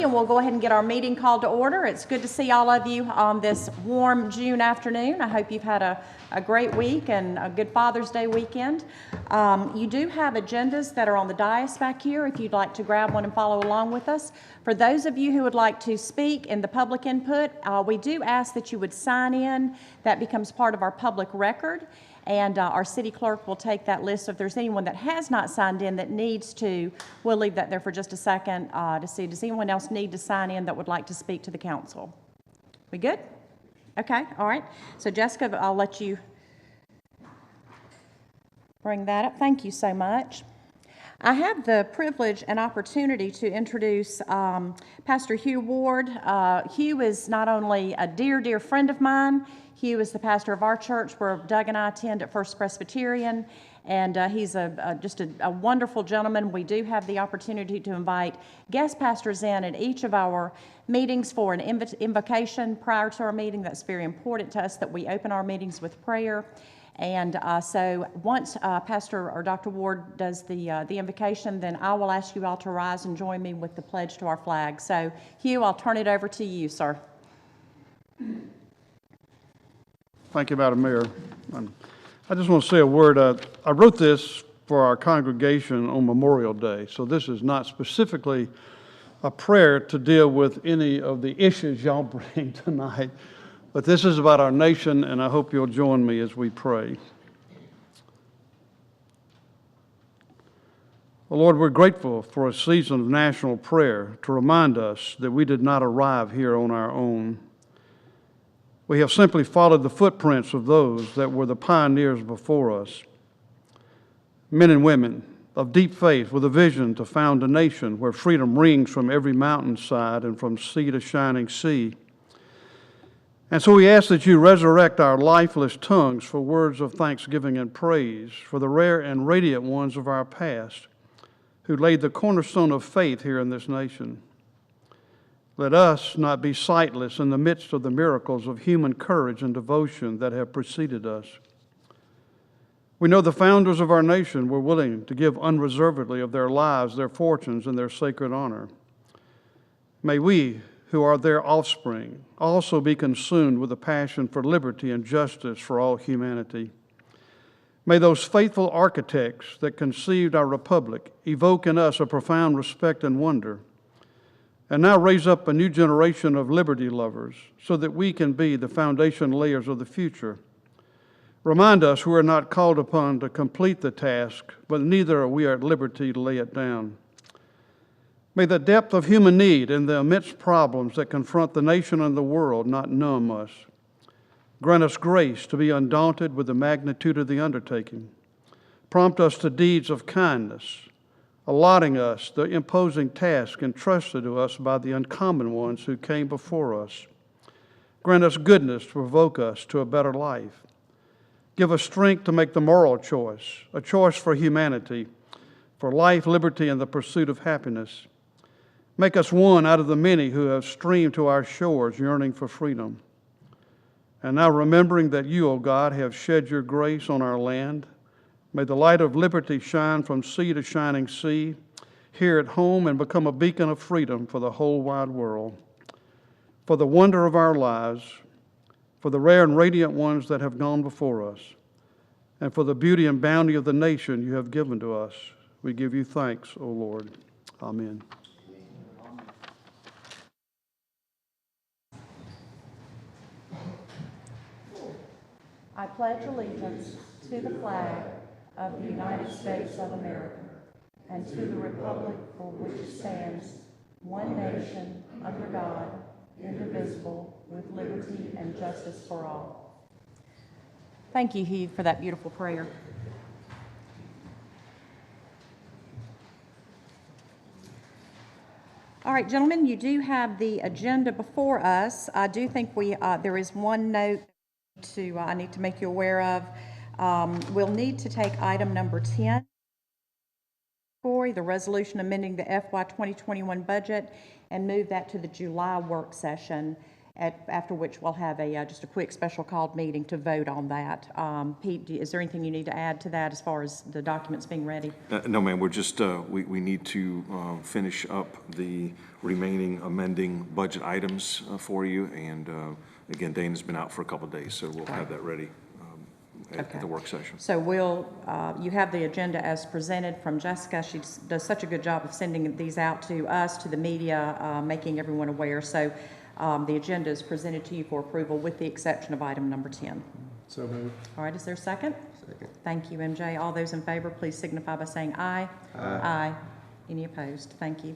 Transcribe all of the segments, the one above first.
And we'll go ahead and get our meeting called to order. It's good to see all of you on this warm June afternoon. I hope you've had a great week and a good Father's Day weekend. You do have agendas that are on the dais back here if you'd like to grab one and follow along with us. For those of you who would like to speak in the public input, we do ask that you would sign in. That becomes part of our public record. And our city clerk will take that list. So if there's anyone that has not signed in that needs to, we'll leave that there for just a second to see. Does anyone else need to sign in that would like to speak to the council? We good? Okay, all right. So Jessica, I'll let you bring that up. Thank you so much. I have the privilege and opportunity to introduce Pastor Hugh Ward. Hugh is not only a dear, dear friend of mine. Hugh is the pastor of our church where Doug and I attend at First Presbyterian, and he's just a wonderful gentleman. We do have the opportunity to invite guest pastors in at each of our meetings for an invocation prior to our meeting. That's very important to us that we open our meetings with prayer. And so once Pastor or Dr. Ward does the invocation, then I will ask you all to rise and join me with the pledge to our flag. So Hugh, I'll turn it over to you, sir. Thank you, Madam Mayor. I just want to say a word. I wrote this for our congregation on Memorial Day, so this is not specifically a prayer to deal with any of the issues y'all bring tonight, but this is about our nation, and I hope you'll join me as we pray. Well, Lord, we're grateful for a season of national prayer to remind us that we did not arrive here on our own. We have simply followed the footprints of those that were the pioneers before us, men and women of deep faith with a vision to found a nation where freedom rings from every mountainside and from sea to shining sea. And so we ask that you resurrect our lifeless tongues for words of thanksgiving and praise for the rare and radiant ones of our past who laid the cornerstone of faith here in this nation. Let us not be sightless in the midst of the miracles of human courage and devotion that have preceded us. We know the founders of our nation were willing to give unreservedly of their lives, their fortunes, and their sacred honor. May we, who are their offspring, also be consumed with a passion for liberty and justice for all humanity. May those faithful architects that conceived our republic evoke in us a profound respect and wonder, and now raise up a new generation of liberty lovers so that we can be the foundation layers of the future. Remind us we are not called upon to complete the task, but neither are we at liberty to lay it down. May the depth of human need and the immense problems that confront the nation and the world not numb us. Grant us grace to be undaunted with the magnitude of the undertaking. Prompt us to deeds of kindness, allotting us the imposing task entrusted to us by the uncommon ones who came before us. Grant us goodness to provoke us to a better life. Give us strength to make the moral choice, a choice for humanity, for life, liberty, and the pursuit of happiness. Make us one out of the many who have streamed to our shores yearning for freedom. And now remembering that you, O God, have shed your grace on our land, may the light of liberty shine from sea to shining sea, here at home, and become a beacon of freedom for the whole wide world. For the wonder of our lives, for the rare and radiant ones that have gone before us, and for the beauty and bounty of the nation you have given to us, we give you thanks, O Lord. Amen. I pledge allegiance to the flag of the United States of America and to the republic for which it stands, one nation, under God, indivisible, with liberty and justice for all. Thank you, Hugh, for that beautiful prayer. All right, gentlemen, you do have the agenda before us. I do think there is one note I need to make you aware of. We'll need to take item number 10, the resolution amending the FY 2021 budget, and move that to the July work session. after which we'll have just a quick special called meeting to vote on that. Pete, is there anything you need to add to that as far as the documents being ready? No, ma'am, we're just, we need to finish up the remaining amending budget items for you. And again, Dana's been out for a couple of days, so we'll have that ready at the work session. So you have the agenda as presented from Jessica. She does such a good job of sending these out to us, to the media, making everyone aware. So the agenda is presented to you for approval with the exception of item number 10. So moved. All right, is there a second? Second. Thank you, MJ. All those in favor, please signify by saying aye. Aye. Aye. Any opposed? Thank you.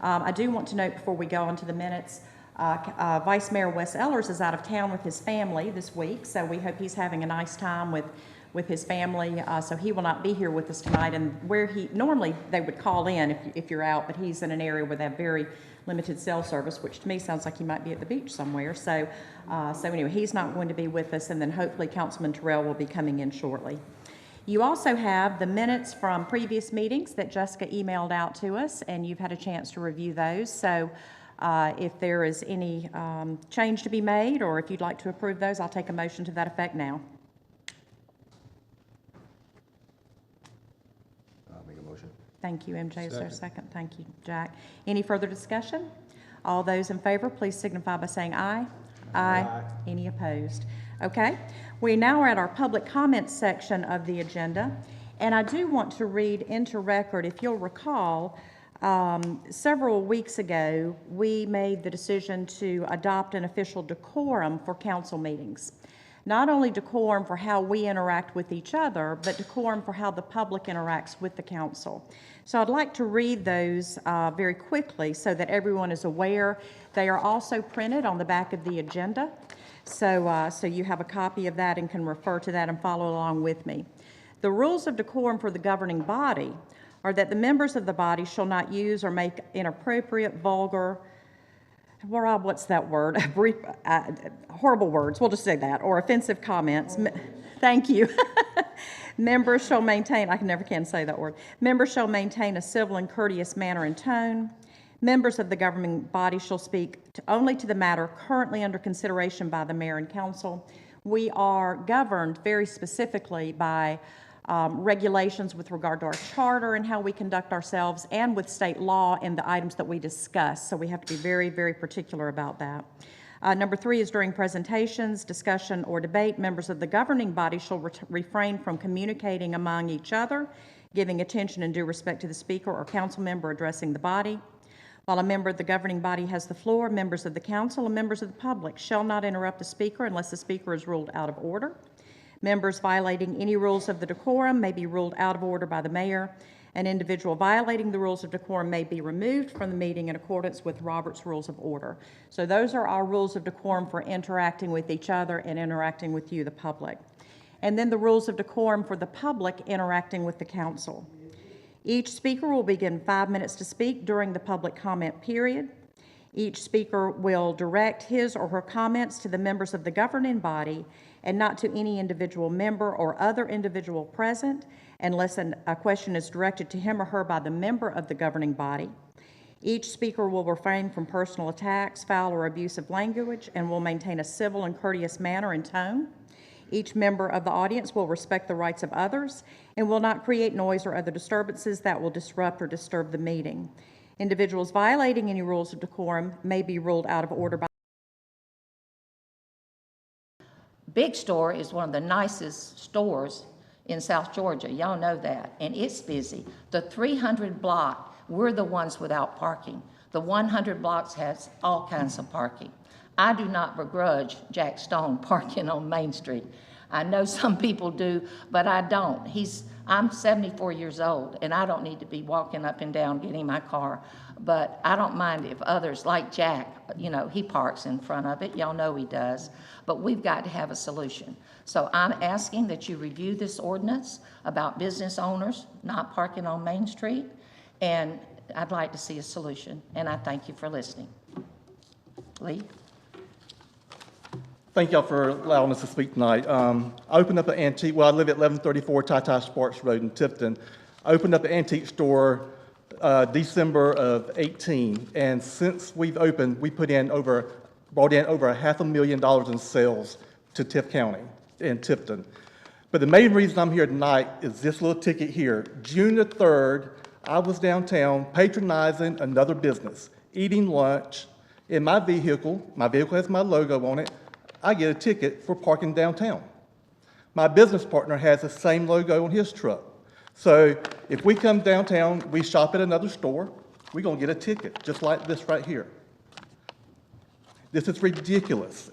I do want to note before we go on to the minutes, Vice Mayor Wes Ellers is out of town with his family this week, so we hope he's having a nice time with his family. So he will not be here with us tonight, and where normally they would call in if you're out, but he's in an area where they have very limited cell service, which to me sounds like he might be at the beach somewhere. So anyway, he's not going to be with us, and then hopefully Councilman Terrell will be coming in shortly. You also have the minutes from previous meetings that Jessica emailed out to us, and you've had a chance to review those. So if there is any change to be made, or if you'd like to approve those, I'll take a motion to that effect now. I'll make a motion. Thank you, MJ. Is there a Second. second? Thank you, Jack. Any further discussion? All those in favor, please signify by saying aye. Aye. Any opposed? Okay. We now are at our public comments section of the agenda, and I do want to read into record, if you'll recall, several weeks ago, we made the decision to adopt an official decorum for council meetings. Not only decorum for how we interact with each other, but decorum for how the public interacts with the council. So I'd like to read those very quickly so that everyone is aware. They are also printed on the back of the agenda. So you have a copy of that and can refer to that and follow along with me. The rules of decorum for the governing body are that the members of the body shall not use or make inappropriate, vulgar, what's that word? Horrible words, we'll just say that, or offensive comments. Thank you. Members shall maintain, I never can say that word. Members shall maintain a civil and courteous manner and tone. Members of the governing body shall speak only to the matter currently under consideration by the mayor and council. We are governed very specifically by regulations with regard to our charter and how we conduct ourselves, and with state law and the items that we discuss. So we have to be very, very particular about that. Number 3 is during presentations, discussion, or debate, members of the governing body shall refrain from communicating among each other, giving attention and due respect to the speaker or council member addressing the body. While a member of the governing body has the floor, members of the council and members of the public shall not interrupt the speaker unless the speaker is ruled out of order. Members violating any rules of the decorum may be ruled out of order by the mayor. An individual violating the rules of decorum may be removed from the meeting in accordance with Robert's Rules of Order. So those are our rules of decorum for interacting with each other and interacting with you, the public. And then the rules of decorum for the public interacting with the council. Each speaker will be given 5 minutes to speak during the public comment period. Each speaker will direct his or her comments to the members of the governing body and not to any individual member or other individual present, unless a question is directed to him or her by the member of the governing body. Each speaker will refrain from personal attacks, foul or abusive language, and will maintain a civil and courteous manner and tone. Each member of the audience will respect the rights of others and will not create noise or other disturbances that will disrupt or disturb the meeting. Individuals violating any rules of decorum may be ruled out of order by Big Store is one of the nicest stores in South Georgia. Y'all know that. And it's busy. The 300 block, we're the ones without parking. The 100 blocks has all kinds of parking. I do not begrudge Jack Stone parking on Main Street. I know some people do, but I don't. I'm 74 years old, and I don't need to be walking up and down getting my car. But I don't mind if others, like Jack, he parks in front of it. Y'all know he does. But we've got to have a solution. So I'm asking that you review this ordinance about business owners not parking on Main Street, and I'd like to see a solution. And I thank you for listening. Lee? Thank y'all for allowing us to speak tonight. I opened up an antique, I live at 1134 Tata Sparks Road in Tifton. I opened up an antique store December of 18, and since we've opened, we put in over brought in over $500,000 in sales to Tift County and Tifton. But the main reason I'm here tonight is this little ticket here. June the 3rd, I was downtown patronizing another business, eating lunch in my vehicle has my logo on it, I get a ticket for parking downtown. My business partner has the same logo on his truck. So if we come downtown, we shop at another store, we're gonna get a ticket, just like this right here. This is ridiculous.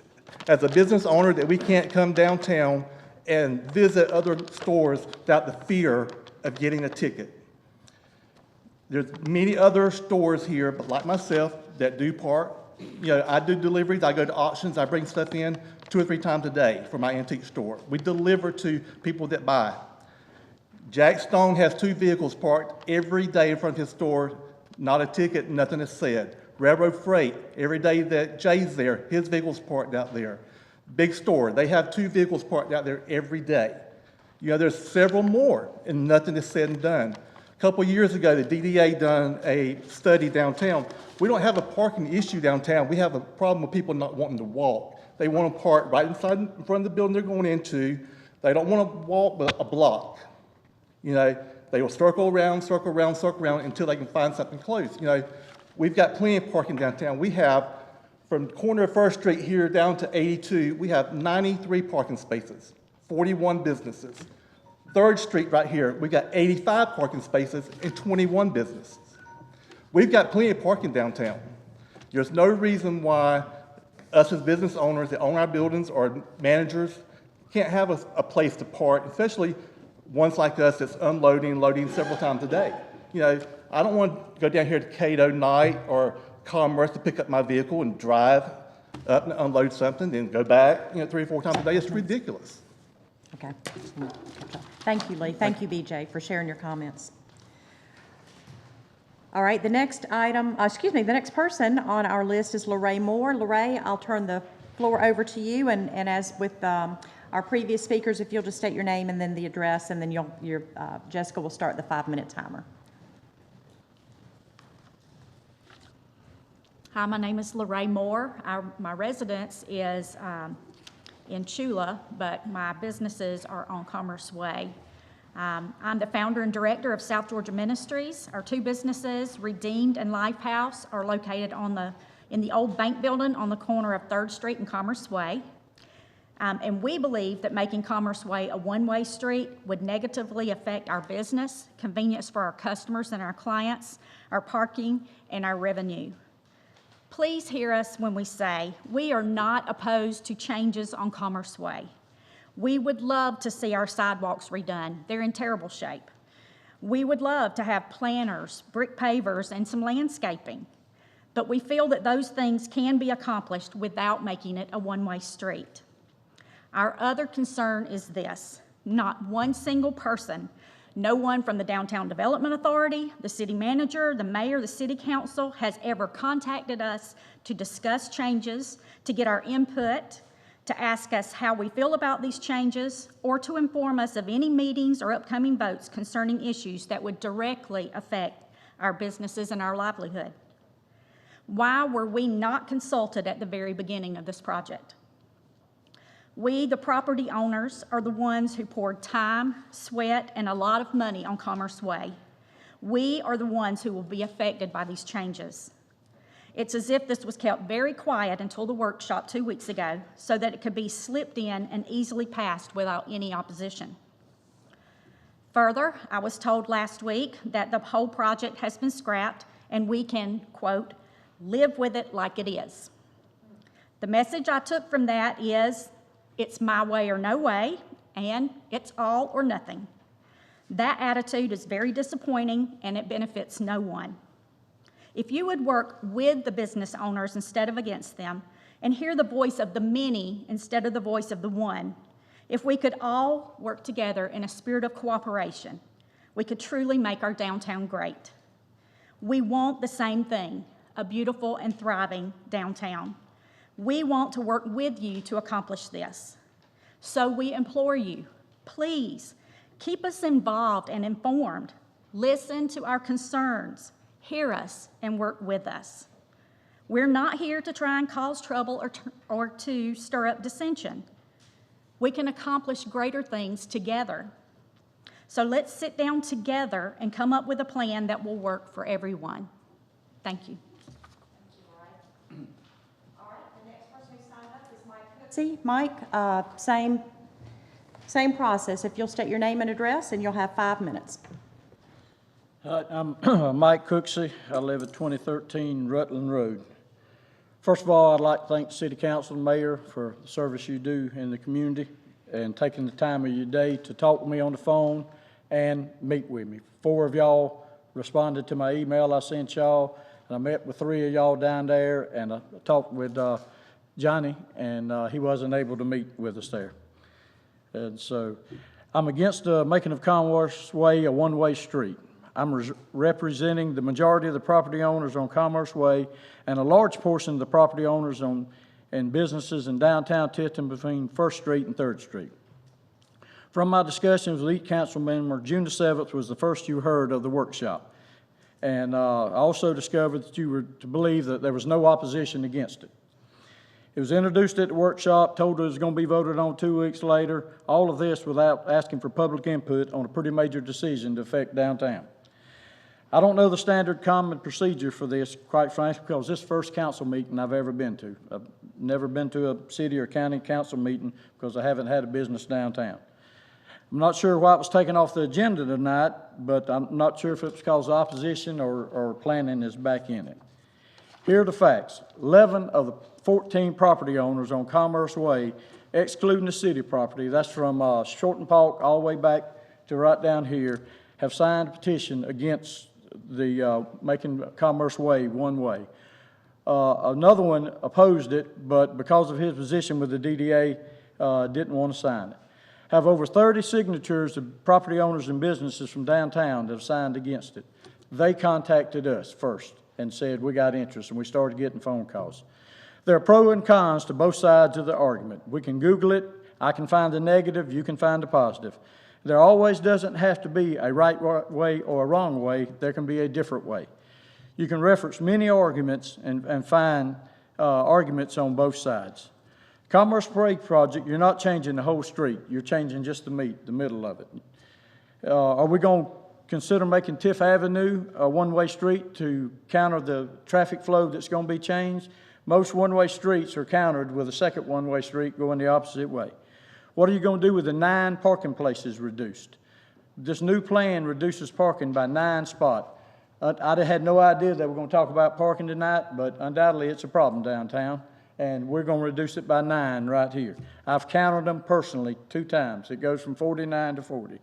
As a business owner, that we can't come downtown and visit other stores without the fear of getting a ticket. There's many other stores here, but like myself, that do park. You know, I do deliveries, I go to auctions, I bring stuff in 2 or 3 times a day for my antique store. We deliver to people that buy. Jack Stone has 2 vehicles parked every day in front of his store, not a ticket, nothing is said. Railroad Freight, every day that Jay's there, his vehicle's parked out there. Big Store, they have 2 vehicles parked out there every day. You know, there's several more, and nothing is said and done. A couple years ago, the DDA done a study downtown. We don't have a parking issue downtown. We have a problem with people not wanting to walk. They want to park right in front of the building they're going into. They don't want to walk but a block. You know, they will circle around until they can find something close. You know, we've got plenty of parking downtown. We have, from the corner of First Street here down to 82, we have 93 parking spaces, 41 businesses. 3rd Street right here, we got 85 parking spaces and 21 businesses. We've got plenty of parking downtown. There's no reason why us as business owners that own our buildings or managers can't have a place to park, especially ones like us that's unloading and loading several times a day. You know, I don't want to go down here to Cato Night or Commerce to pick up my vehicle and drive up and unload something, then go back, 3 or 4 times a day. It's ridiculous. Okay. Thank you, Lee. Thank you, BJ, for sharing your comments. All right, the next item, the next person on our list is Lorraine Moore. Lorraine, I'll turn the floor over to you, and as with our previous speakers, if you'll just state your name and then the address, and then Jessica will start the 5-minute timer. Hi, my name is Lorraine Moore. My residence is in Chula, but my businesses are on Commerce Way. I'm the founder and director of South Georgia Ministries. Our 2 businesses, Redeemed and Life House, are located in the old bank building on the corner of 3rd Street and Commerce Way. And we believe that making Commerce Way a one-way street would negatively affect our business, convenience for our customers and our clients, our parking, and our revenue. Please hear us when we say we are not opposed to changes on Commerce Way. We would love to see our sidewalks redone. They're in terrible shape. We would love to have planters, brick pavers, and some landscaping. But we feel that those things can be accomplished without making it a one-way street. Our other concern is this: not one single person, no one from the Downtown Development Authority, the city manager, the mayor, the city council has ever contacted us to discuss changes, to get our input, to ask us how we feel about these changes, or to inform us of any meetings or upcoming votes concerning issues that would directly affect our businesses and our livelihood. Why were we not consulted at the very beginning of this project? We, the property owners, are the ones who poured time, sweat, and a lot of money on Commerce Way. We are the ones who will be affected by these changes. It's as if this was kept very quiet until the workshop 2 weeks ago so that it could be slipped in and easily passed without any opposition. Further, I was told last week that the whole project has been scrapped and we can, quote, live with it like it is. The message I took from that is, it's my way or no way, and it's all or nothing. That attitude is very disappointing, and it benefits no one. If you would work with the business owners instead of against them, and hear the voice of the many instead of the voice of the one, if we could all work together in a spirit of cooperation, we could truly make our downtown great. We want the same thing, a beautiful and thriving downtown. We want to work with you to accomplish this. So we implore you, please keep us involved and informed. Listen to our concerns, hear us, and work with us. We're not here to try and cause trouble or to stir up dissension. We can accomplish greater things together. So let's sit down together and come up with a plan that will work for everyone. Thank you. All right, the next person who signed up is Mike Cooksey. Mike, same process. If you'll state your name and address, and you'll have 5 minutes. I'm Mike Cooksey. I live at 2013 Rutland Road. First of all, I'd like to thank the City Council and Mayor for the service you do in the community and taking the time of your day to talk with me on the phone and meet with me. 4 of y'all responded to my email I sent y'all, and I met with 3 of y'all down there, and I talked with Johnny, and he wasn't able to meet with us there. And so I'm against making of Commerce Way a one-way street. I'm representing the majority of the property owners on Commerce Way and a large portion of the property owners and businesses in downtown Tifton between 1st Street and 3rd Street. From my discussions with each council member, June the 7th was the first you heard of the workshop. And I also discovered that you were to believe that there was no opposition against it. It was introduced at the workshop, told it was going to be voted on 2 weeks later, all of this without asking for public input on a pretty major decision to affect downtown. I don't know the standard common procedure for this, quite frankly, because this is the first council meeting I've ever been to. I've never been to a city or county council meeting because I haven't had a business downtown. I'm not sure why it was taken off the agenda tonight, but I'm not sure if it's because opposition or planning is back in it. Here are the facts. 11 of the 14 property owners on Commerce Way, excluding the city property, that's from Shorten Park all the way back to right down here, have signed a petition against the making Commerce Way one way. Another one opposed it, but because of his position with the DDA, didn't want to sign it. Have over 30 signatures of property owners and businesses from downtown that have signed against it. They contacted us first and said we got interest, and we started getting phone calls. There are pros and cons to both sides of the argument. We can Google it. I can find the negative. You can find the positive. There always doesn't have to be a right way or a wrong way. There can be a different way. You can reference many arguments and find arguments on both sides. Commerce Parade project, you're not changing the whole street. You're changing just the middle of it. Are we going to consider making Tiff Avenue a one-way street to counter the traffic flow that's going to be changed? Most one-way streets are countered with a second one-way street going the opposite way. What are you going to do with the 9 parking places reduced? This new plan reduces parking by 9 spots. I had no idea that we're going to talk about parking tonight, but undoubtedly it's a problem downtown, and we're going to reduce it by 9 right here. I've counted them personally 2 times. It goes from 49 to 40.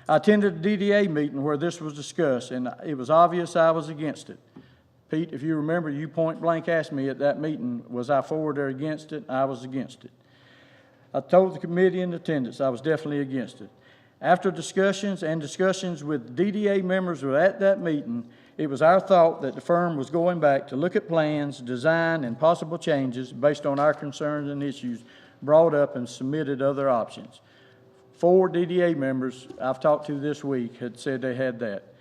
I attended a DDA meeting where this was discussed, and it was obvious I was against it. Pete, if you remember, you point blank asked me at that meeting, was I for it or against it? I was against it. I told the committee in attendance I was definitely against it. After discussions with DDA members who were at that meeting, it was our thought that the firm was going back to look at plans, design, and possible changes based on our concerns and issues brought up and submitted other options. 4 DDA members I've talked to this week had said they had that.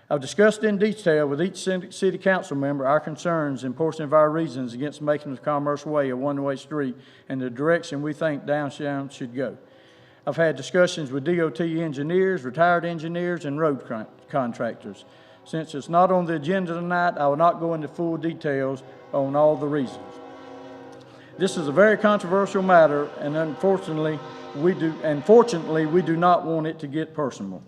I've discussed in detail with each city council member our concerns and portion of our reasons against making the Commerce Way a one-way street and the direction we think downtown should go. I've had discussions with DOT engineers, retired engineers, and road contractors. Since it's not on the agenda tonight, I will not go into full details on all the reasons. This is a very controversial matter, and unfortunately, we do not want it to get personal.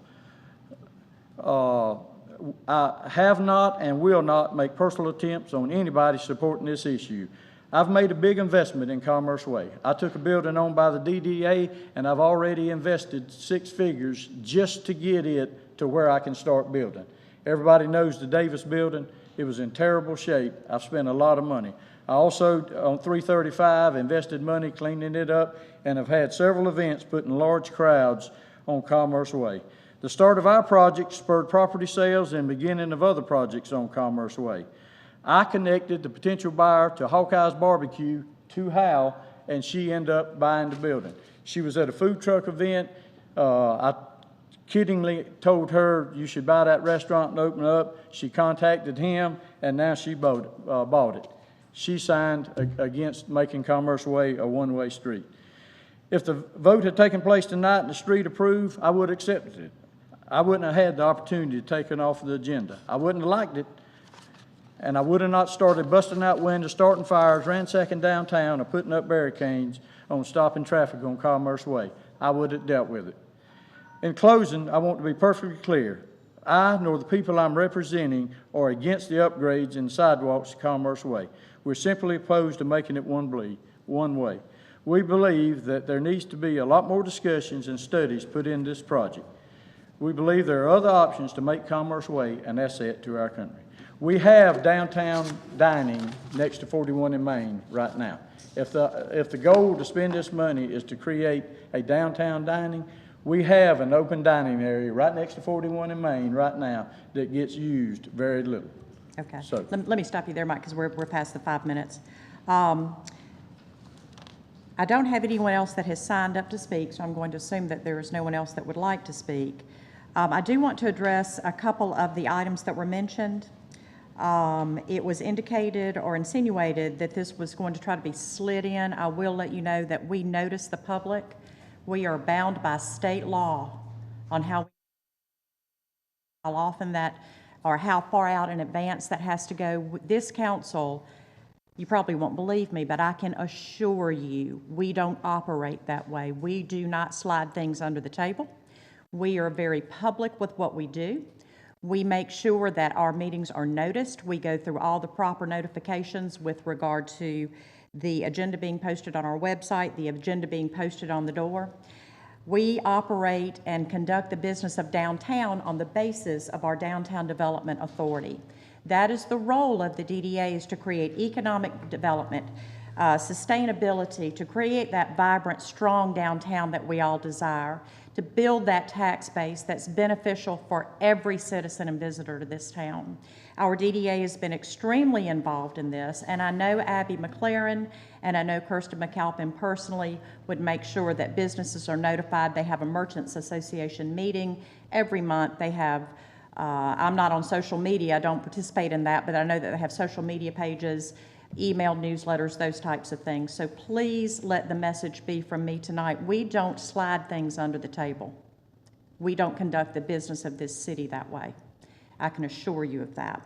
I have not and will not make personal attempts on anybody supporting this issue. I've made a big investment in Commerce Way. I took a building owned by the DDA, and I've already invested 6 figures just to get it to where I can start building. Everybody knows the Davis building. It was in terrible shape. I've spent a lot of money. I also, on 335, invested money cleaning it up, and have had several events putting large crowds on Commerce Way. The start of our project spurred property sales and beginning of other projects on Commerce Way. I connected the potential buyer to Hawkeye's Barbecue to Hal, and she ended up buying the building. She was at a food truck event. I kiddingly told her you should buy that restaurant and open it up. She contacted him, and now she bought it. She signed against making Commerce Way a one-way street. If the vote had taken place tonight and the street approved, I would have accepted it. I wouldn't have had the opportunity to take it off the agenda. I wouldn't have liked it, and I would have not started busting out windows, starting fires, ransacking downtown, or putting up barricades on stopping traffic on Commerce Way. I would have dealt with it. In closing, I want to be perfectly clear. I, nor the people I'm representing, are against the upgrades in sidewalks to Commerce Way. We're simply opposed to making it one way. We believe that there needs to be a lot more discussions and studies put in this project. We believe there are other options to make Commerce Way an asset to our country. We have downtown dining next to 41 in Main right now. If the goal to spend this money is to create a downtown dining, we have an open dining area right next to 41 in Main right now that gets used very little. Okay. So- Let me stop you there, Mike, because we're past the 5 minutes. I don't have anyone else that has signed up to speak, so I'm going to assume that there is no one else that would like to speak. I do want to address a couple of the items that were mentioned. It was indicated or insinuated that this was going to try to be slid in. I will let you know that we notice the public. We are bound by state law on how often that, or how far out in advance that has to go. This council, you probably won't believe me, but I can assure you, we don't operate that way. We do not slide things under the table. We are very public with what we do. We make sure that our meetings are noticed. We go through all the proper notifications with regard to the agenda being posted on our website, the agenda being posted on the door. We operate and conduct the business of downtown on the basis of our Downtown Development Authority. That is the role of the DDA, is to create economic development, sustainability, to create that vibrant, strong downtown that we all desire, to build that tax base that's beneficial for every citizen and visitor to this town. Our DDA has been extremely involved in this, and I know Abby McLaren and I know Kirsten McAlpin personally would make sure that businesses are notified. They have a Merchants Association meeting every month. They have, I'm not on social media, I don't participate in that, but I know that they have social media pages, email newsletters, those types of things. So please let the message be from me tonight. We don't slide things under the table. We don't conduct the business of this city that way. I can assure you of that.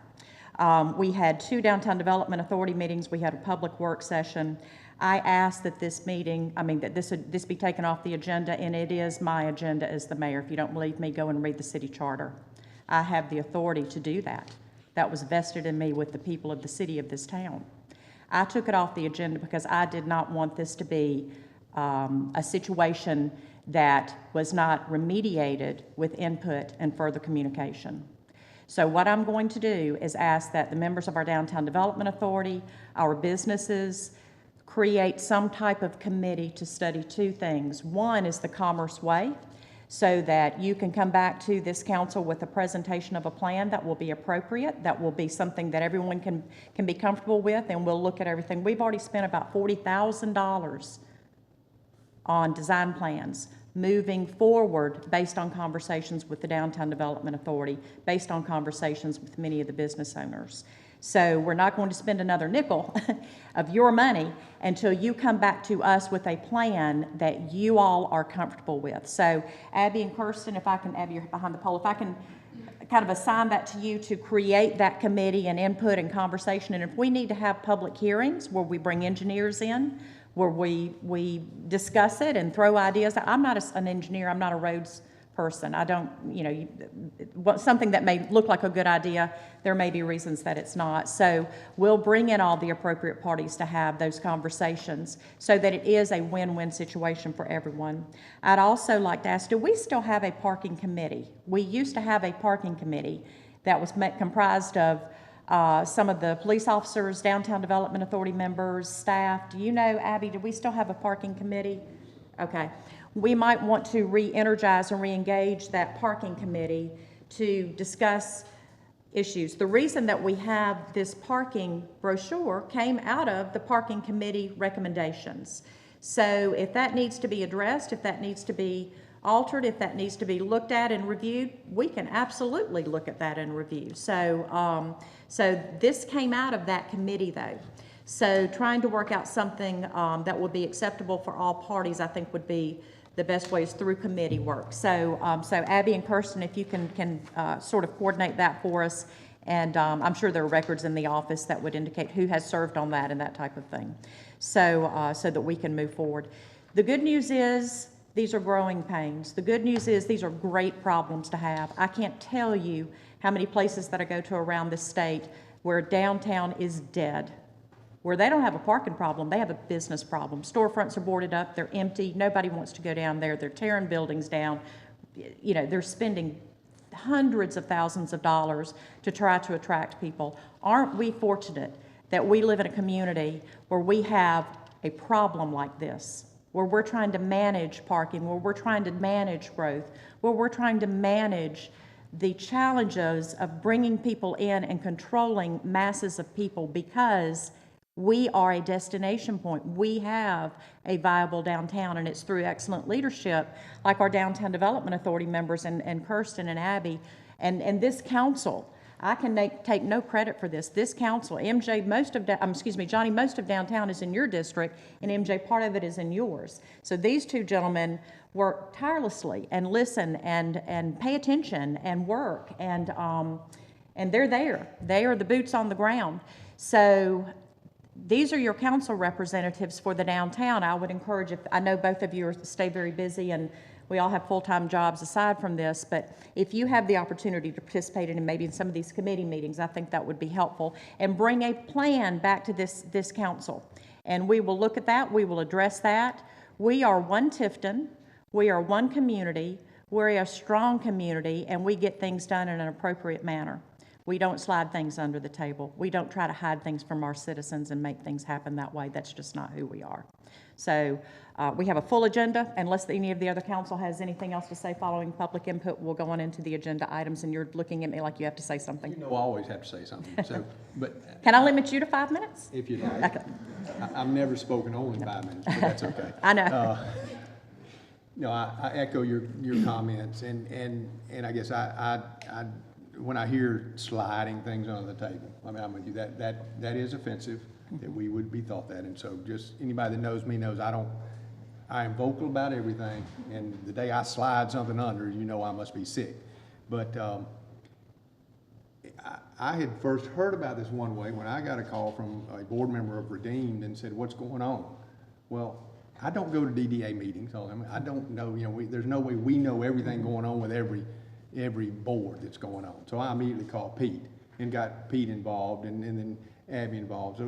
We had 2 Downtown Development Authority meetings. We had a public work session. I asked that this meeting, that this be taken off the agenda, and it is my agenda as the mayor. If you don't believe me, go and read the city charter. I have the authority to do that. That was vested in me with the people of the city of this town. I took it off the agenda because I did not want this to be a situation that was not remediated with input and further communication. So what I'm going to do is ask that the members of our Downtown Development Authority, our businesses, create some type of committee to study 2 things. One is the Commerce Way, so that you can come back to this council with a presentation of a plan that will be appropriate, that will be something that everyone can be comfortable with, and we'll look at everything. We've already spent about $40,000 on design plans moving forward based on conversations with the Downtown Development Authority, based on conversations with many of the business owners. So we're not going to spend another nickel of your money until you come back to us with a plan that you all are comfortable with. So Abby and Kirsten, if I can, Abby, you're behind the pole, if I can kind of assign that to you to create that committee and input and conversation. And if we need to have public hearings where we bring engineers in, where we discuss it and throw ideas. I'm not an engineer, I'm not a roads person. I don't, something that may look like a good idea, there may be reasons that it's not. So we'll bring in all the appropriate parties to have those conversations so that it is a win-win situation for everyone. I'd also like to ask, do we still have a parking committee? We used to have a parking committee that was comprised of some of the police officers, Downtown Development Authority members, staff. Do you know, Abby, do we still have a parking committee? Okay. We might want to re-energize and re-engage that parking committee to discuss issues. The reason that we have this parking brochure came out of the parking committee recommendations. So if that needs to be addressed, if that needs to be altered, if that needs to be looked at and reviewed, we can absolutely look at that and review. So, so this came out of that committee though. So trying to work out something that would be acceptable for all parties, I think would be the best way is through committee work. So, so Abby and Kirsten, if you can sort of coordinate that for us, and I'm sure there are records in the office that would indicate who has served on that and that type of thing, so so that we can move forward. The good news is these are growing pains. The good news is these are great problems to have. I can't tell you how many places that I go to around this state where downtown is dead, where they don't have a parking problem, they have a business problem. Storefronts are boarded up, they're empty, nobody wants to go down there, they're tearing buildings down. You know, they're spending hundreds of thousands of dollars to try to attract people. Aren't we fortunate that we live in a community where we have a problem like this, where we're trying to manage parking, where we're trying to manage growth, where we're trying to manage the challenges of bringing people in and controlling masses of people, because we are a destination point. We have a viable downtown, and it's through excellent leadership like our Downtown Development Authority members and Kirsten and Abby and this council. I can take no credit for this. This council, MJ, Johnny, most of downtown is in your district, and MJ, part of it is in yours. So these two gentlemen work tirelessly and listen and pay attention and work, and they're there. They are the boots on the ground. So these are your council representatives for the downtown. I would encourage, I know both of you stay very busy and we all have full-time jobs aside from this, but if you have the opportunity to participate in maybe in some of these committee meetings, I think that would be helpful. And bring a plan back to this council. And we will look at that, we will address that. We are one Tifton, we are one community, we're a strong community, and we get things done in an appropriate manner. We don't slide things under the table. We don't try to hide things from our citizens and make things happen that way. That's just not who we are. So we have a full agenda. Unless any of the other council has anything else to say following public input, we'll go on into the agenda items, and you're looking at me like you have to say something. You know, I always have to say something, so, but. Can I limit you to 5 minutes? If you like. Okay. I've never spoken only 5 minutes, but that's okay. I know. No, I echo your comments, and I guess I when I hear sliding things under the table, I mean, I'm with you, that is offensive, that we would be thought that, and so just anybody that knows me knows I am vocal about everything, and the day I slide something under, you know I must be sick. But I had first heard about this one way when I got a call from a board member of Redeemed and said, what's going on? Well, I don't go to DDA meetings, I don't know, you know, there's no way we know everything going on with every board that's going on. So I immediately called Pete and got Pete involved and then Abby involved.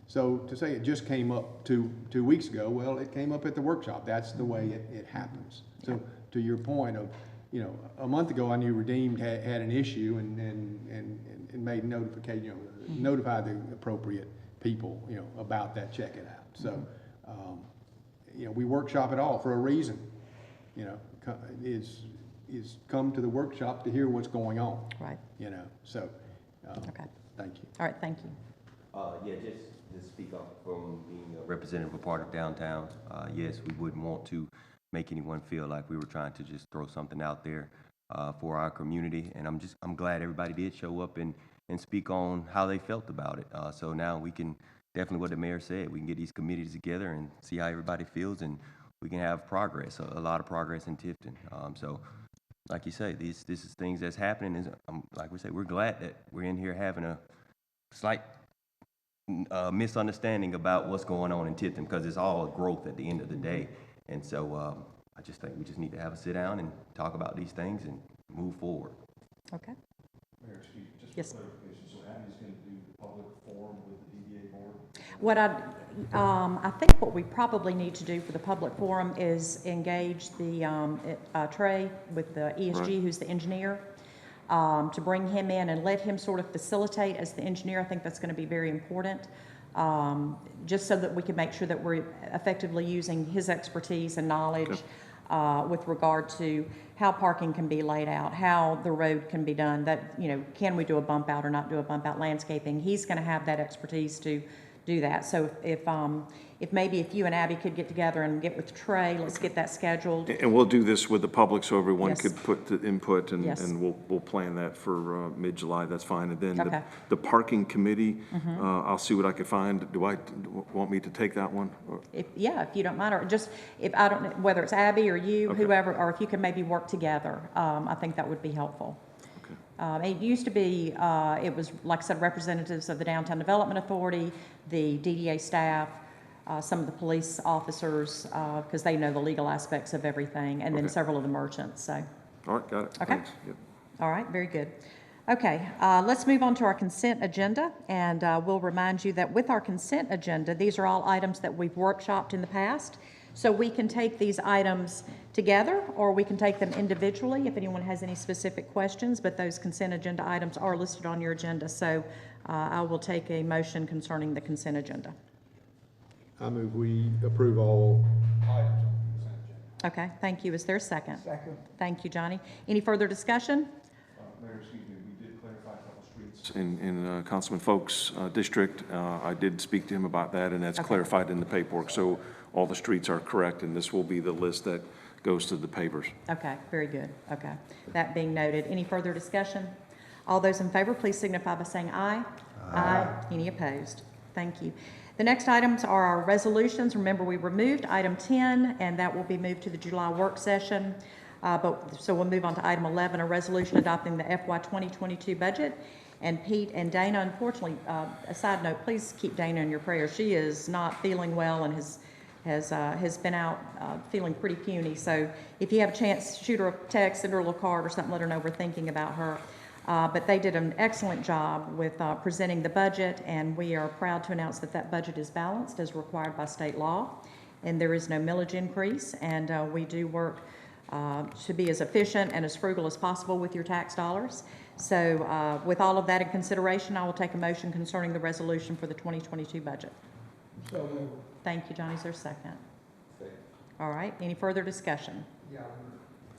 So to say it just came up two weeks ago, well, it came up at the workshop. That's the way it happens. So to your point of, you know, a month ago I knew Redeemed had an issue and made notification, you know, notify the appropriate people, you know, about that, check it out. So, you know, we workshop it all for a reason, you know, is come to the workshop to hear what's going on. Right. You know, so, Okay. thank you. All right, thank you. Yeah, just to speak up from being a representative of part of downtown, yes, we wouldn't want to make anyone feel like we were trying to just throw something out there for our community, and I'm glad everybody did show up and speak on how they felt about it. So now we can, definitely what the mayor said, we can get these committees together and see how everybody feels, and we can have progress, a lot of progress in Tifton. So like you say, this is things that's happening. Like we say, we're glad that we're in here having a slight misunderstanding about what's going on in Tifton, because it's all growth at the end of the day. And so I just think we just need to have a sit down and talk about these things and move forward. Okay. Mayor, excuse me, just Yes. for clarification, so Abby's going to do the public forum with the DDA board? What I think what we probably need to do for the public forum is engage the Trey with the ESG, Right. who's the engineer, to bring him in and let him sort of facilitate as the engineer. I think that's going to be very important, just so that we can make sure that we're effectively using his expertise and knowledge with regard to how parking can be laid out, how the road can be done, that, you know, can we do a bump out or not do a bump out, landscaping. He's going to have that expertise to do that. So if maybe if you and Abby could get together and get with Trey, let's get that scheduled. And we'll do this with the public so everyone Yes. could put the input and, Yes. and we'll plan that for mid-July, that's fine. And then Okay. the parking committee, I'll see what I can find. Do I want me to take that one? Or- If you don't mind, or just, if I don't know, whether it's Abby or you, Okay. whoever, or if you could maybe work together, I think that would be helpful. It used to be, it was, like I said, representatives of the Downtown Development Authority, the DDA staff, some of the police officers, because they know the legal aspects of everything, and then Okay. several of the merchants, so. All right, got it. Okay. Thanks. Yep. All right, very good. Okay, let's move on to our consent agenda, and we'll remind you that with our consent agenda, these are all items that we've workshopped in the past. So we can take these items together, or we can take them individually if anyone has any specific questions, but those consent agenda items are listed on your agenda. So I will take a motion concerning the consent agenda. I move we approve all items on the consent agenda. Okay, thank you. Is there a second? Second. Thank you, Johnny. Any further discussion? Mayor, excuse me, we did clarify a couple streets. In Councilman Folk's district, I did speak to him about that, and that's Okay. clarified in the paperwork. So all the streets are correct, and this will be the list that goes to the pavers. Okay, very good. Okay. That being noted, any further discussion? All those in favor, please signify by saying aye. Aye. Any opposed? Thank you. The next items are our resolutions. Remember, we removed item 10, and that will be moved to the July work session. So we'll move on to item 11, a resolution adopting the FY 2022 budget. And Pete and Dana, unfortunately, a side note, please keep Dana in your prayers. She is not feeling well and has been out feeling pretty puny. So if you have a chance, shoot her a text, send her a little card or something, let her know we're thinking about her. But they did an excellent job with presenting the budget, and we are proud to announce that that budget is balanced as required by state law, and there is no millage increase, and we do work to be as efficient and as frugal as possible with your tax dollars. So with all of that in consideration, I will take a motion concerning the resolution for the 2022 budget. Thank you, Johnny. Is there a second? All right. Any further discussion?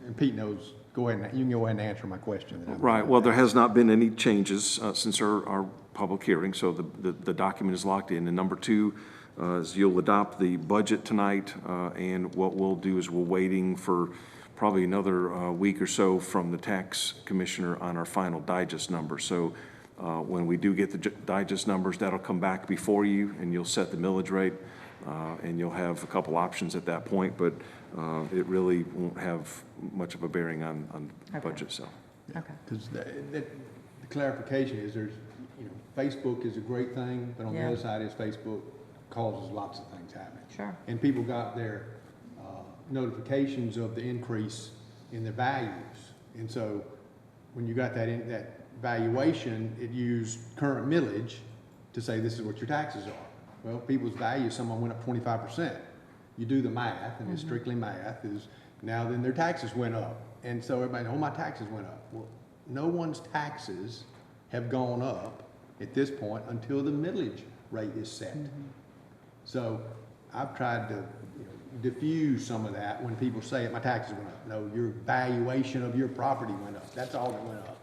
And Pete knows, go ahead, you can go ahead and answer my question. that I'm- Right, well, there has not been any changes since our public hearing, so the document is locked in. And number two is you'll adopt the budget tonight, and what we'll do is we're waiting for probably another week or so from the tax commissioner on our final digest number. So when we do get the digest numbers, that'll come back before you, and you'll set the millage rate, and you'll have a couple options at that point, but it really won't have much of a bearing on the Okay. budget itself. Okay. Because the clarification is there's, Facebook is a great thing, but on the Yeah. other side is Facebook causes lots of things happening. Sure. And people got their notifications of the increase in their values. And so when you got that valuation, it used current millage to say this is what your taxes are. Well, people's values, someone went up 25%. You do the math, and it's strictly math, is now then their taxes went up. And so everybody, oh, my taxes went up. Well, no one's taxes have gone up at this point until the millage rate is set. So I've tried to diffuse some of that when people say my taxes went up. No, your valuation of your property went up. That's all that went up.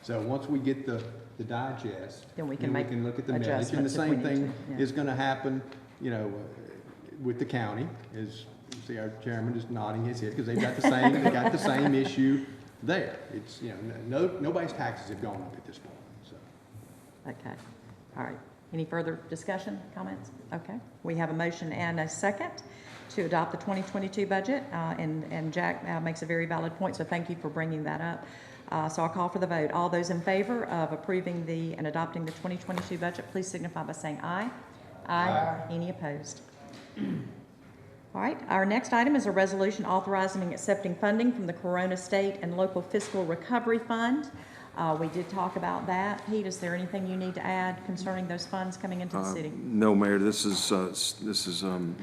So once we get the digest, Then we can make look at the millage. And the adjustments if we same need thing to, yeah. is gonna happen, with the county, is, you see our chairman is nodding his head, because they got the same issue there. It's, nobody's taxes have gone up at this point, so. Okay. All right. Any further discussion, comments? Okay. We have a motion and a second to adopt the 2022 budget, and Jack makes a very valid point, so thank you for bringing that up. So I'll call for the vote. All those in favor of approving and adopting the 2022 budget, please signify by saying aye. Aye. Any opposed? All right. Our next item is a resolution authorizing and accepting funding from the Corona State and Local Fiscal Recovery Fund. We did talk about that. Pete, is there anything you need to add concerning those funds coming into the city? No, Mayor, this is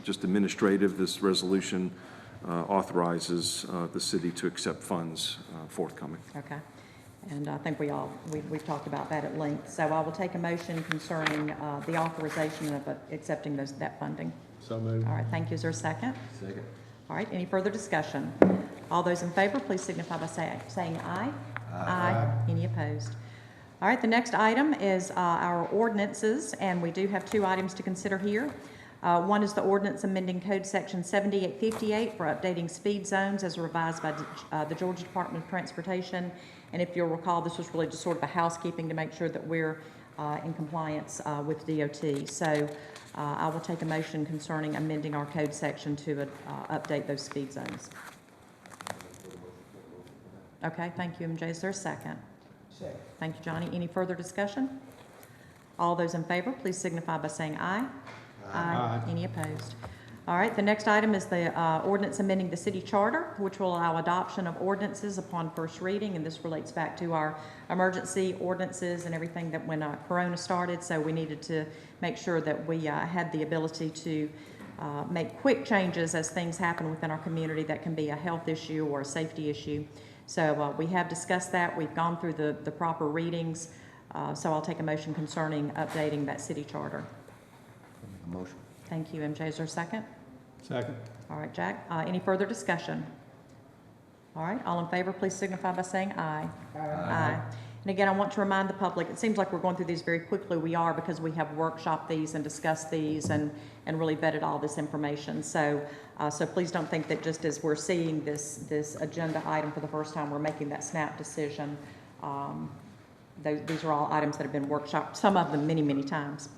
just administrative. This resolution authorizes the city to accept funds forthcoming. Okay. And I think we've talked about that at length. So I will take a motion concerning the authorization of accepting that funding. So moved. All right, thank you. Is there a second? Second. All right, any further discussion? All those in favor, please signify by saying aye. Aye. Any opposed? All right, the next item is our ordinances, and we do have two items to consider here. One is the ordinance amending Code Section 7858 for updating speed zones as revised by the Georgia Department of Transportation. And if you'll recall, this was really just sort of a housekeeping to make sure that we're in compliance with DOT. So I will take a motion concerning amending our code section to update those speed zones. Okay, thank you, MJ. Is there a second? Second. Thank you, Johnny. Any further discussion? All those in favor, please signify by saying aye. Aye. Any opposed? All right, the next item is the ordinance amending the city charter, which will allow adoption of ordinances upon first reading, and this relates back to our emergency ordinances and everything that when Corona started, so we needed to make sure that we had the ability to make quick changes as things happen within our community that can be a health issue or a safety issue. So we have discussed that. We've gone through the proper readings, so I'll take a motion concerning updating that city charter. Motion. Thank you, MJ. Is there a second? Second. All right, Jack. Any further discussion? All right, all in favor, please signify by saying aye. Aye. And again, I want to remind the public, it seems like we're going through these very quickly. We are, because we have workshopped these and discussed these and really vetted all this information. So so please don't think that just as we're seeing this agenda item for the first time, we're making that snap decision. These are all items that have been workshopped, some of them many, many times.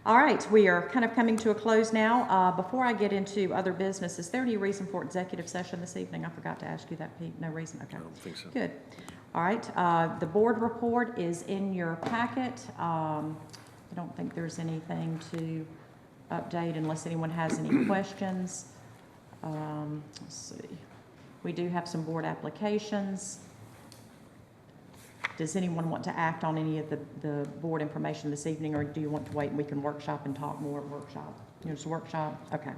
All right, we are kind of coming to a close now. Before I get into other business, is there any reason for executive session this evening? I forgot to ask you that, Pete. No reason? Okay. I don't think so. Good. All right, the board report is in your packet. I don't think there's anything to update unless anyone has any questions. Let's see. We do have some board applications. Does anyone want to act on any of the board information this evening, or do you want to wait and we can workshop and talk more workshop? Just workshop? Okay.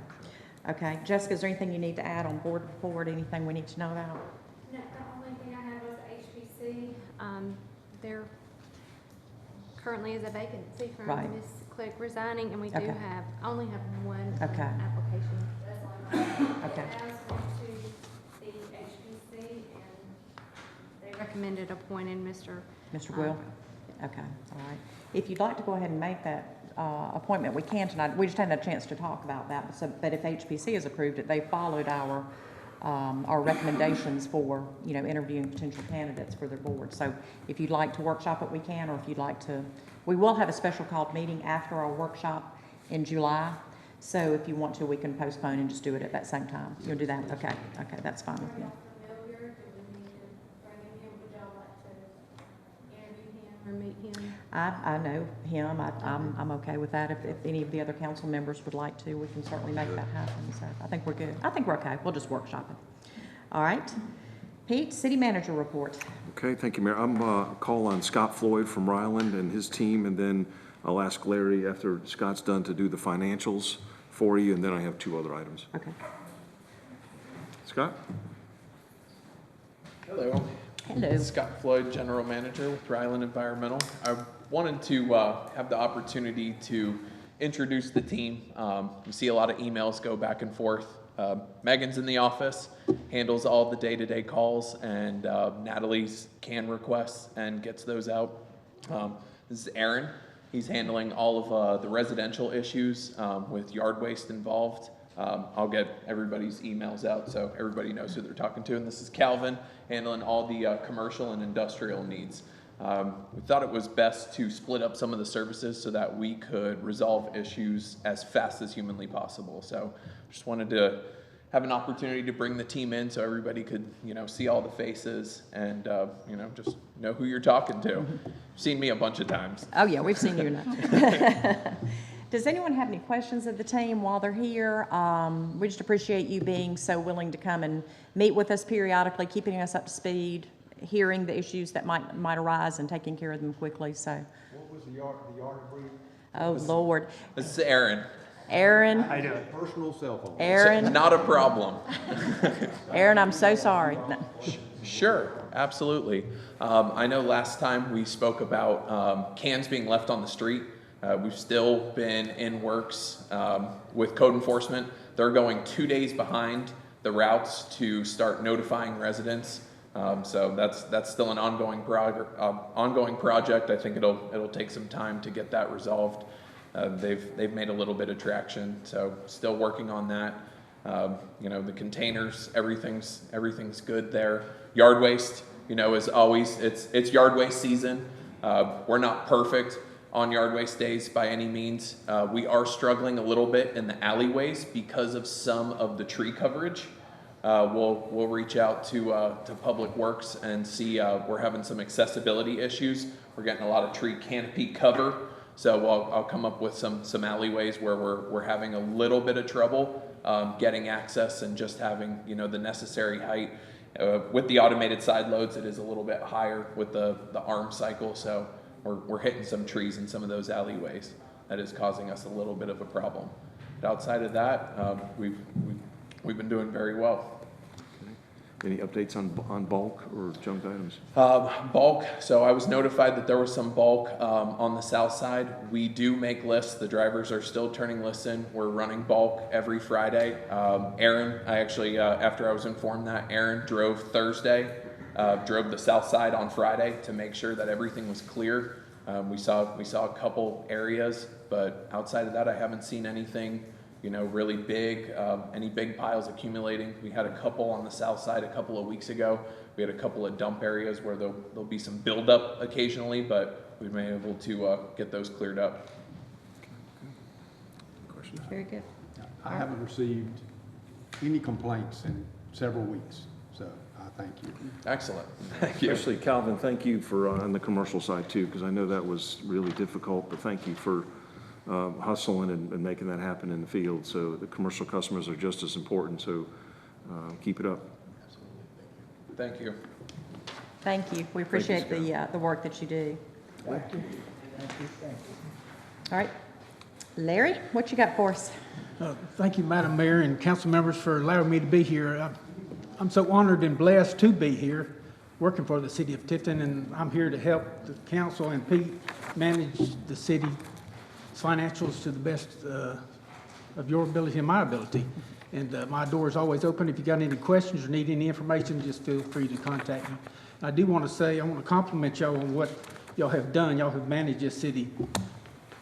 Okay. Jessica, is there anything you need to add on board report, anything we need to know about? No, the only thing I had was HPC. There currently is a vacancy from Right. Ms. Click resigning, and we do Okay. only have one Okay. application. Okay. As went to the HPC, and they recommended appointing Mr. Will? Okay, all right. If you'd like to go ahead and make that appointment, we can tonight. We just haven't had a chance to talk about that. But if HPC has approved it, they followed our recommendations for, interviewing potential candidates for their board. So if you'd like to workshop it, we can, or if you'd like to, we will have a special called meeting after our workshop in July. So if you want to, we can postpone and just do it at that same time. You'll do that? Okay, okay, that's fine with me. Familiar, do we need to bring him? Would y'all like to interview him or meet him? I know him. I'm okay with that. If any of the other council members would like to, we can certainly make that happen. So I think we're good. I think we're okay. We'll just workshop it. All right. Pete, city manager report. Okay, thank you, Mayor. I'm call on Scott Floyd from Ryland and his team, and then I'll ask Larry after Scott's done to do the financials for you, and then I have two other items. Okay. Scott? Hello. Hello. Scott Floyd, General Manager with Ryland Environmental. I wanted to have the opportunity to introduce the team. We see a lot of emails go back and forth. Megan's in the office, handles all the day-to-day calls, and Natalie's can requests and gets those out. This is Aaron. He's handling all of the residential issues with yard waste involved. I'll get everybody's emails out so everybody knows who they're talking to. And this is Calvin, handling all the commercial and industrial needs. We thought it was best to split up some of the services so that we could resolve issues as fast as humanly possible. So just wanted to have an opportunity to bring the team in so everybody could, see all the faces and, just know who you're talking to. You've seen me a bunch of times. Oh, yeah, we've seen you enough. Does anyone have any questions of the team while they're here? We just appreciate you being so willing to come and meet with us periodically, keeping us up to speed, hearing the issues that might arise and taking care of them quickly. So. What was the yard agreement? Oh, Lord. This is Aaron. Aaron. I do. Personal cell phone. Aaron. Not a problem. Aaron, I'm so sorry. No. Sure, absolutely. I know last time we spoke about cans being left on the street. We've still been in works with code enforcement. They're going 2 days behind the routes to start notifying residents So that's still an ongoing project. I think it'll take some time to get that resolved. They've made a little bit of traction, so still working on that. The containers, everything's good there. Yard waste, is always, it's yard waste season. We're not perfect on yard waste days by any means. We are struggling a little bit in the alleyways because of some of the tree coverage. We'll reach out to Public Works and see, we're having some accessibility issues. We're getting a lot of tree canopy cover. So I'll come up with some alleyways where we're having a little bit of trouble getting access and just having the necessary height. With the automated side loads, it is a little bit higher with the arm cycle, so we're hitting some trees in some of those alleyways. That is causing us a little bit of a problem. But outside of that, we've been doing very well. Any updates on bulk or junk items? Bulk, so I was notified that there was some bulk on the south side. We do make lists. The drivers are still turning lists in. We're running bulk every Friday. Aaron, after I was informed that, Aaron drove Thursday, drove the south side on Friday to make sure that everything was clear. We saw a couple areas, but outside of that, I haven't seen anything really big, any big piles accumulating. We had a couple on the south side a couple of weeks ago. We had a couple of dump areas where there'll be some buildup occasionally, but we've been able to get those cleared up. Questions? Very good. I haven't received any complaints in several weeks, so I thank you. Excellent. Thank you. Especially Calvin, thank you for on the commercial side too, because I know that was really difficult, but thank you for hustling and making that happen in the field. So the commercial customers are just as important, so keep it up. Thank you. Thank you. We appreciate the work that you do. Thank you. All right. Larry, what you got for us? Thank you, Madam Mayor and council members, for allowing me to be here. I'm so honored and blessed to be here working for the city of Tifton, and I'm here to help the council and Pete manage the city's financials to the best of your ability and my ability. And my door is always open. If you got any questions or need any information, just feel free to contact me. I do want to say, I want to compliment y'all on what y'all have done. Y'all have managed this city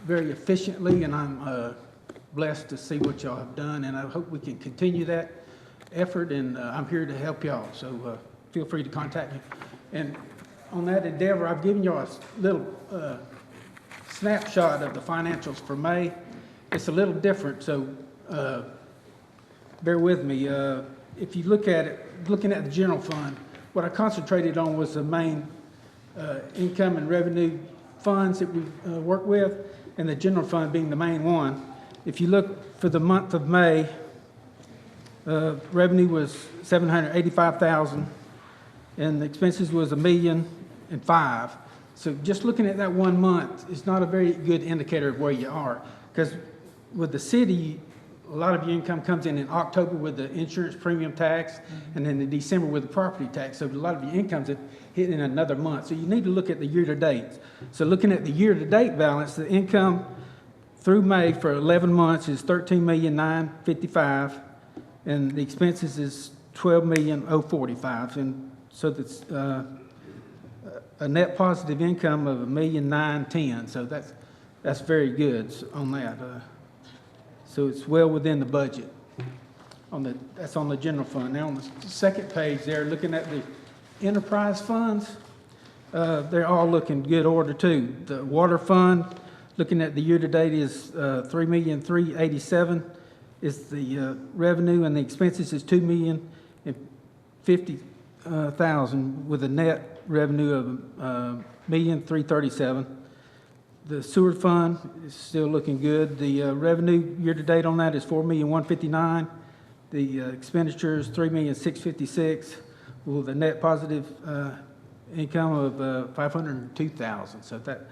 very efficiently, and I'm blessed to see what y'all have done, and I hope we can continue that effort, and I'm here to help y'all, so feel free to contact me. And on that endeavor, I've given y'all a little snapshot of the financials for May. It's a little different, so bear with me. If you look at it, looking at the general fund, what I concentrated on was the main income and revenue funds that we work with, and the general fund being the main one. If you look for the month of May, revenue was $785,000, and the expenses was $1,000,005. So just looking at that 1 month is not a very good indicator of where you are, because with the city, a lot of your income comes in October with the insurance premium tax, and then in December with the property tax. So a lot of your income's hit in another month. So you need to look at the year-to-date. So looking at the year-to-date balance, the income through May for 11 months is $13,955,000, and the expenses is $12,045,000. And so that's a net positive income of $1,910,000. So that's very good on that. So it's well within the budget. That's on the general fund. Now on the second page there, looking at the enterprise funds, they're all looking good order too. The water fund, looking at the year-to-date, is $3,387,000 is the revenue, and the expenses is $2,050,000 with a net revenue of $1,337,000. The sewer fund is still looking good. The revenue year-to-date on that is $4,159,000. The expenditure is $3,656,000 with a net positive income of $502,000. So that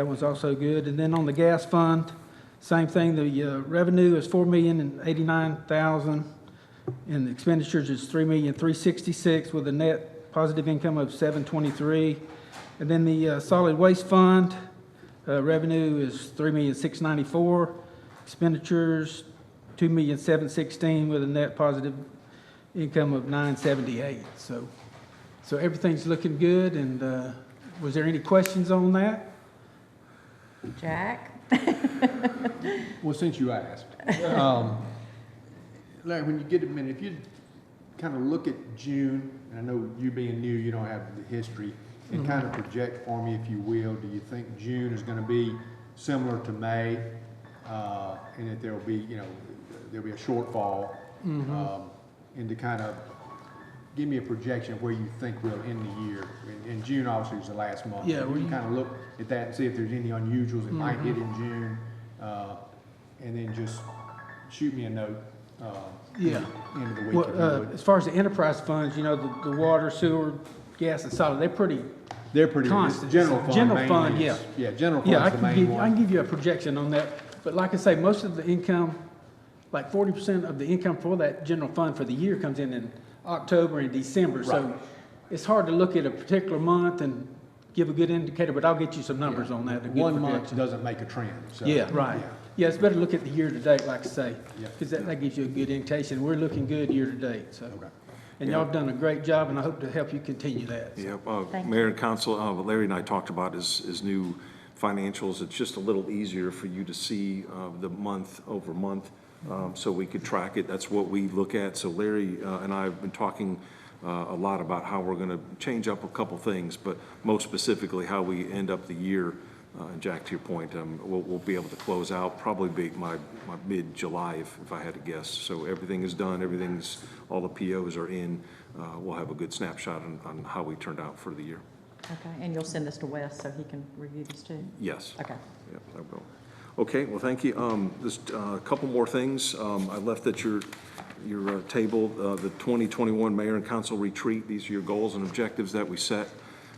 one's also good. And then on the gas fund, same thing. The revenue is $4,089,000, and the expenditures is $3,366,000 with a net positive income of $723,000. And then the solid waste fund, revenue is $3,694,000, expenditures $2,716,000 with a net positive income of $978,000. So So everything's looking good, and was there any questions on that? Jack? Well, since you asked, Larry, when you get a minute, if you kind of look at June, and I know you being new, you don't have the history, and kind of project for me, if you will, do you think June is going to be similar to May, and that there'll be, there'll be a shortfall, and to kind of give me a projection of where you think we'll end the year. And June obviously is the last month. Yeah, We can kind of look at that and see if there's any unusuals that might hit in June, and then just shoot me a note. Yeah. End of the week, Well, if you would. as far as the enterprise funds, the water, sewer, gas, and solid, they're pretty constant. General fund. General mainly fund, is- yeah. Yeah, general Yeah, fund's the main I can one. give you a projection on that, but like I say, most of the income, like 40% of the income for that general fund for the year comes in October and December. So Right. it's hard to look at a particular month and give a good indicator, but I'll get you some numbers on that, a good One month projection. doesn't make a trend, so. Yeah, right. yeah. Yeah, it's better to look at the year-to-date, like I say, Yeah. because that gives you a good indication. We're looking good year-to-date, so. Okay. And y'all have done a great job, and I hope to help you continue that. so. Yeah, Thank Mayor and Council, Larry and I talked about his new financials. It's just a little easier for you to see the month over month, so we could track it. That's what we look at. So Larry and I have been talking a lot about how we're going to change up a couple things, but most specifically how we end up the year. And Jack, to your point, we'll be able to close out probably be my mid-July if I had to guess. So everything is done, all the POs are in. We'll have a good snapshot on how we turned out for the year. Okay, and you'll send this to Wes so he can review these too? Yes. Okay. Yep, I will. Okay, well, thank you. Just a couple more things. I left at your table the 2021 Mayor and Council Retreat. These are your goals and objectives that we set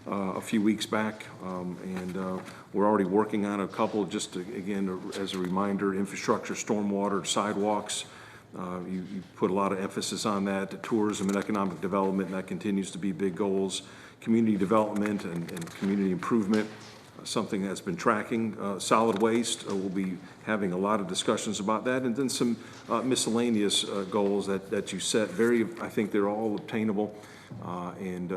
a few weeks back, and we're already working on a couple, just to, again, as a reminder, infrastructure, stormwater, sidewalks. You put a lot of emphasis on that, tourism and economic development, and that continues to be big goals. Community development and community improvement, something that's been tracking. Solid waste, we'll be having a lot of discussions about that, and then some miscellaneous goals that you set. I think they're all obtainable and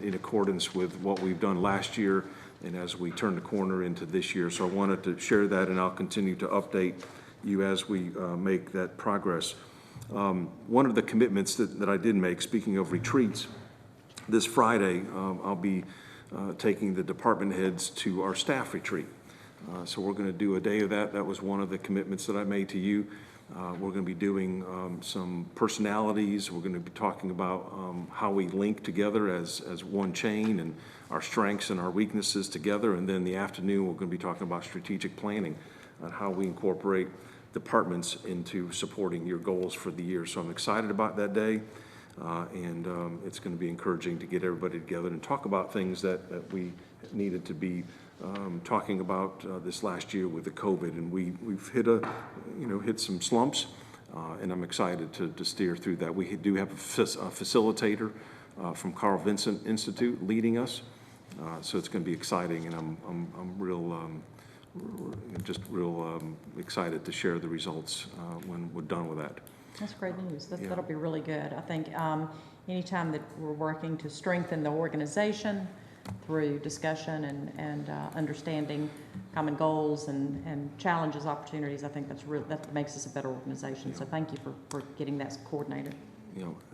in accordance with what we've done last year and as we turn the corner into this year. So I wanted to share that, and I'll continue to update you as we make that progress. One of the commitments that I did make, speaking of retreats, this Friday, I'll be taking the department heads to our staff retreat. So we're going to do a day of that. That was one of the commitments that I made to you. We're going to be doing some personalities. We're going to be talking about how we link together as one chain and our strengths and our weaknesses together. And then the afternoon, we're going to be talking about strategic planning and how we incorporate departments into supporting your goals for the year. So I'm excited about that day. And it's going to be encouraging to get everybody together and talk about things that we needed to be talking about this last year with the COVID. And we've hit some slumps, and I'm excited to steer through that. We do have a facilitator from Carl Vincent Institute leading us, so it's going to be exciting, and I'm real excited to share the results when we're done with that. That's great news. Yeah. That'll be really good. I think anytime that we're working to strengthen the organization through discussion and understanding common goals and challenges, opportunities, I think that makes us a better organization. So thank you for getting that coordinated.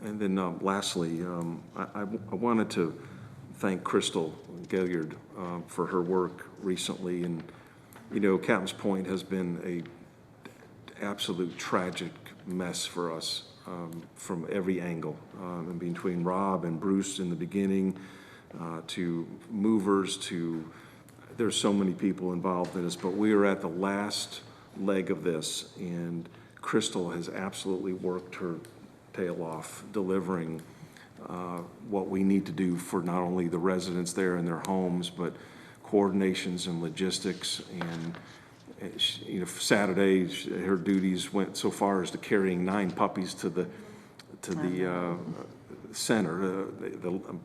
And then lastly, I wanted to thank Crystal Gilliard for her work recently. And, Captain's Point has been a absolute tragic mess for us from every angle, and between Rob and Bruce in the beginning, to movers, there's so many people involved in this, but we are at the last leg of this, and Crystal has absolutely worked her tail off delivering what we need to do for not only the residents there in their homes, but coordinations and logistics. And Saturday, her duties went so far as to carrying 9 puppies to the center.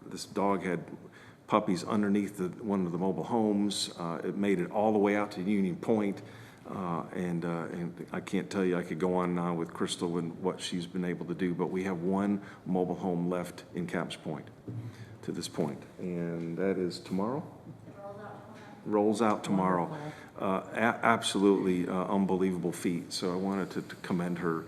This dog had puppies underneath one of the mobile homes. It made it all the way out to Union Point. And I can't tell you, I could go on now with Crystal and what she's been able to do, but we have one mobile home left in Capps Point to this point, and that is tomorrow? Rolls out tomorrow. Absolutely unbelievable feat, so I wanted to commend her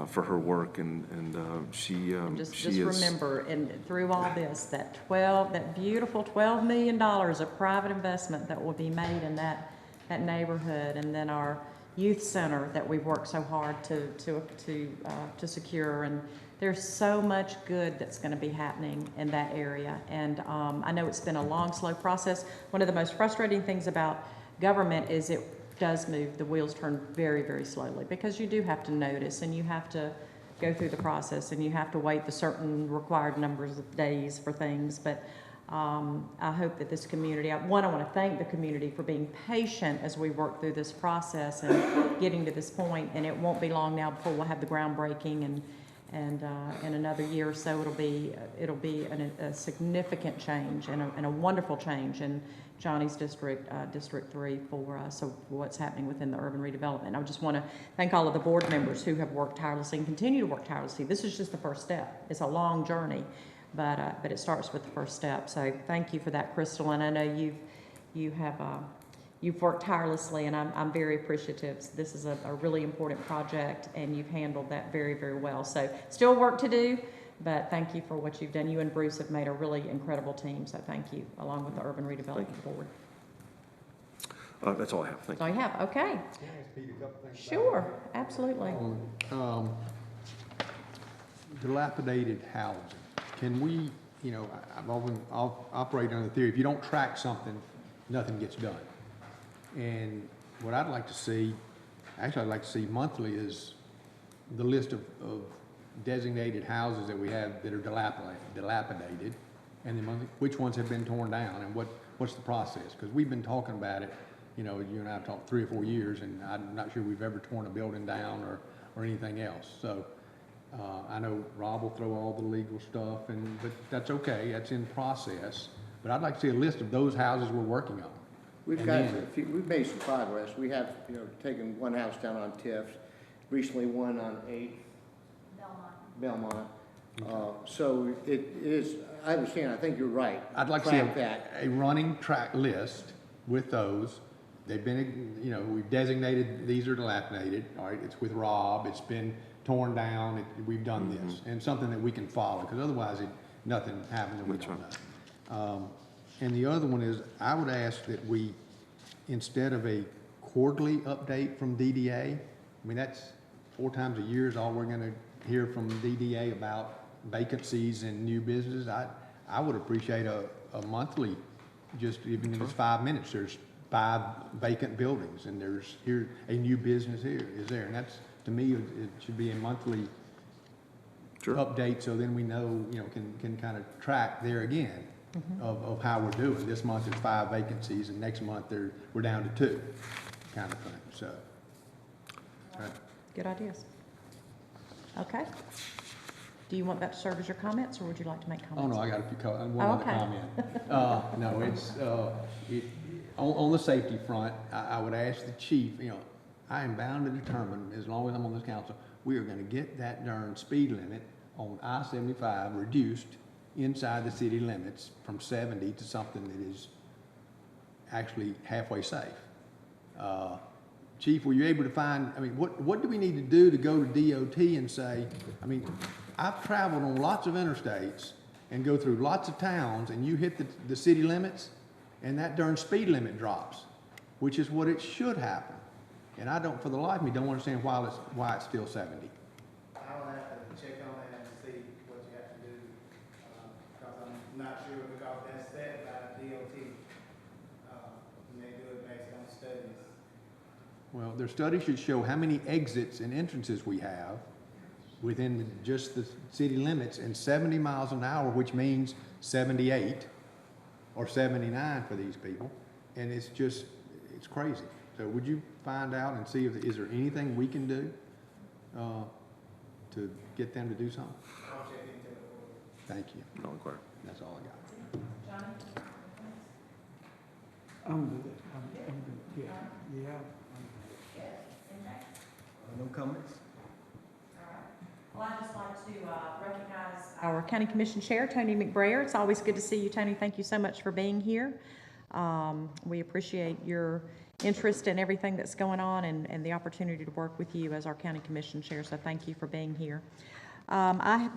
for her work, and she Just is. remember, and through all this, that beautiful $12 million of private investment that will be made in that neighborhood, and then our youth center that we've worked so hard to secure, and there's so much good that's going to be happening in that area. And I know it's been a long, slow process. One of the most frustrating things about government is it does move, the wheels turn very, very slowly, because you do have to notice, and you have to go through the process, and you have to wait the certain required numbers of days for things. But I hope that this community, I want to thank the community for being patient as we work through this process and getting to this point. And it won't be long now before we'll have the groundbreaking, and in another year or so, it'll be a significant change and a wonderful change in Johnny's district, District 3, for what's happening within the urban redevelopment. I just want to thank all of the board members who have worked tirelessly and continue to work tirelessly. This is just the first step. It's a long journey, but it starts with the first step. So thank you for that, Crystal. And I know you've worked tirelessly, and I'm very appreciative. This is a really important project, and you've handled that very, very well. So still work to do, but thank you for what you've done. You and Bruce have made a really incredible team, so thank you, along with the Urban Redevelopment Board. That's all I have. Thank That's all you have. Okay. Can I ask Pete a couple things? Sure, absolutely. Dilapidated housing. Can we, I've often operated on the theory, if you don't track something, nothing gets done. And what I'd like to see, actually I'd like to see monthly, is the list of designated houses that we have that are dilapidated, and then monthly, which ones have been torn down, and what's the process? Because we've been talking about it, you and I have talked 3 or 4 years, and I'm not sure we've ever torn a building down or anything else. So I know Rob will throw all the legal stuff, but that's okay, that's in process. But I'd like to see a list of those houses we're working on. We've we've made some progress. We have, taken one house down on Tiff, recently one on 8th. Belmont. So it is, I understand, I think you're right. I'd like to see a running track list with those. They've been, we've designated, these are dilapidated, all right, it's with Rob, it's been torn down, we've done this, and something that we can follow, because otherwise nothing happens and we don't know. And the other one is, I would ask that we, instead of a quarterly update from DDA, that's 4 times a year is all we're gonna hear from DDA about vacancies and new business. I would appreciate a monthly, just even if it's 5 minutes, there's 5 vacant buildings, and there's here a new business here, is there? And that's, to me, it should be a monthly update, so then we know, can kind of track there again of how we're doing. This month there's 5 vacancies, and next month we're down to 2, kind of thing. So, Good ideas. Okay. Do you want that to serve as your comments, or would you like to make comments? oh no, I got a few one other comment. No, it's on the safety front. I would ask the chief. I am bound to determine, as long as I'm on this council, we are going to get that darn speed limit on I-75 reduced inside the city limits from 70 to something that is actually halfway safe. Chief, were you able to find, what do we need to do to go to DOT and say, I've traveled on lots of interstates and go through lots of towns, and you hit the city limits, and that darn speed limit drops, which is what it should happen. And I don't, for the life of me, don't understand why it's still 70. I'll have to check on that and see what you have to do, because I'm not sure, because that's set by DOT. And they do it based on studies. Well, their study should show how many exits and entrances we have within just the city limits, and 70 miles an hour, which means 78 or 79 for these people. And it's crazy. So would you find out and see is there anything we can do to get them to do something? I'll check into it for you. Thank you. No inquiry. That's all I got. I'm good. I'm good. Yeah. No comments? Well, I'd just like to recognize our County Commission Chair, Tony McBrayer. It's always good to see you, Tony. Thank you so much for being here. We appreciate your interest in everything that's going on and the opportunity to work with you as our County Commission Chair, so thank you for being here. I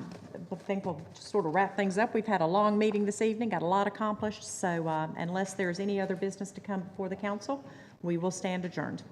think we'll just sort of wrap things up. We've had a long meeting this evening, got a lot accomplished, so unless there's any other business to come before the council, we will stand adjourned.